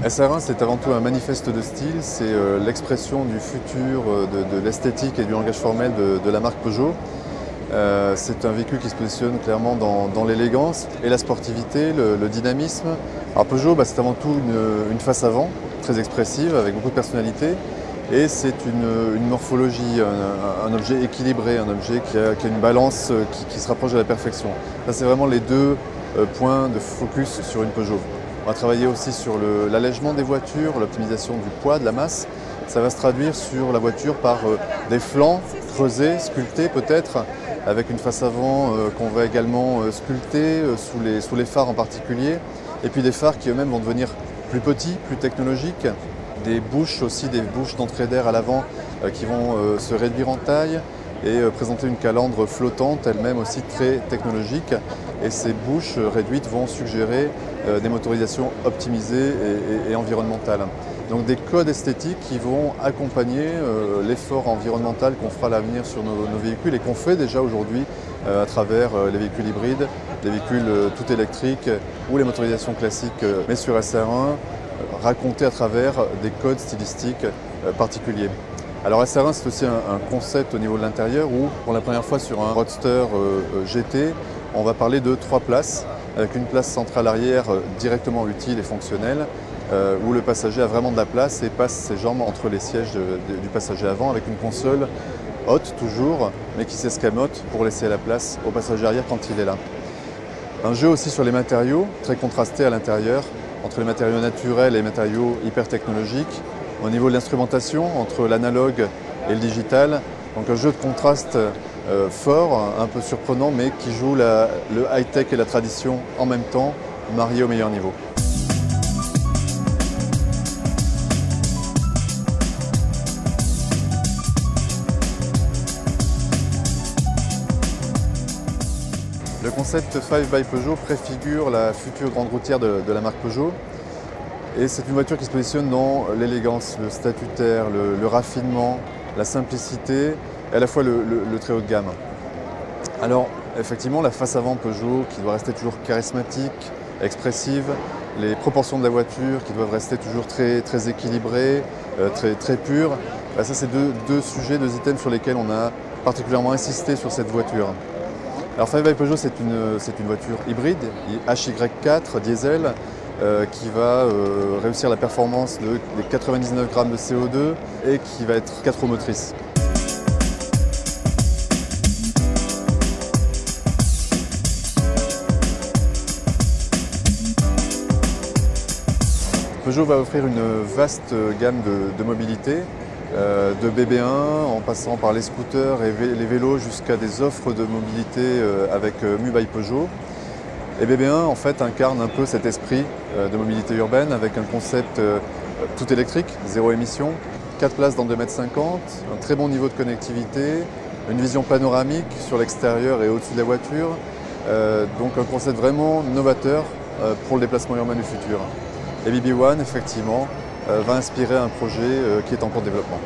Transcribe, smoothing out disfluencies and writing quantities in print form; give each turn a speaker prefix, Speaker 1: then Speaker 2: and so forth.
Speaker 1: SR1, c'est avant tout un manifeste de style, c'est l'expression du futur de l'esthétique et du langage formel de la marque Peugeot. C'est un véhicule qui se positionne clairement dans l'élégance et la sportivité, le dynamisme. Alors Peugeot, c'est avant tout une face avant, très expressive, avec beaucoup de personnalité. Et c'est une morphologie, un objet équilibré, un objet qui a une balance qui se rapproche de la perfection. Ça, c'est vraiment les deux points de focus sur une Peugeot. On va travailler aussi sur l'allègement des voitures, l'optimisation du poids, de la masse. Ça va se traduire sur la voiture par des flancs creusés, sculptés peut-être, avec une face avant qu'on va également sculpter sous les phares en particulier. Et puis des phares qui eux-mêmes vont devenir plus petits, plus technologiques. Des bouches aussi, des bouches d'entrée d'air à l'avant qui vont se réduire en taille et présenter une calandre flottante, elle-même aussi très technologique. Et ces bouches réduites vont suggérer des motorisations optimisées et environnementales. Donc des codes esthétiques qui vont accompagner l'effort environnemental qu'on fera à l'avenir sur nos véhicules et qu'on fait déjà aujourd'hui à travers les véhicules hybrides, les véhicules tout électriques ou les motorisations classiques, mais sur SR1, racontés à travers des codes stylistiques particuliers. Alors SR1, c'est aussi un concept au niveau de l'intérieur où, pour la première fois sur un Roadster GT, on va parler de 3 places, avec une place centrale arrière directement utile et fonctionnelle, où le passager a vraiment de la place et passe ses jambes entre les sièges du passager avant, avec une console haute toujours, mais qui s'escamote pour laisser la place au passager arrière quand il est là. Un jeu aussi sur les matériaux, très contrasté à l'intérieur, entre les matériaux naturels et les matériaux hyper technologiques. Au niveau de l'instrumentation, entre l'analogue et le digital, donc un jeu de contraste fort, un peu surprenant, mais qui joue le high-tech et la tradition en même temps, mariés au meilleur niveau. Le concept 5 by Peugeot préfigure la future grande routière de la marque Peugeot. Et c'est une voiture qui se positionne dans l'élégance, le statutaire, le raffinement, la simplicité et à la fois le très haut de gamme. Alors effectivement, la face avant Peugeot qui doit rester toujours charismatique, expressive, les proportions de la voiture qui doivent rester toujours très équilibrées, très pures. Ça c'est deux sujets, 2 items sur lesquels on a particulièrement insisté sur cette voiture. Alors 5 by Peugeot, c'est une voiture hybride, HY4 diesel, qui va réussir la performance des 99 grammes de CO2 et qui va être 4 roues motrices. Peugeot va offrir une vaste gamme de mobilité, de BB1 en passant par les scooters et les vélos jusqu'à des offres de mobilité avec Mu by Peugeot. Et BB1 en fait incarne un peu cet esprit de mobilité urbaine avec un concept tout électrique, 0 émission, 4 places dans 2,50 m, un très bon niveau de connectivité, une vision panoramique sur l'extérieur et au-dessus de la voiture, donc un concept vraiment novateur pour le déplacement urbain du futur. Et BB1 effectivement va inspirer un projet qui est en cours de développement.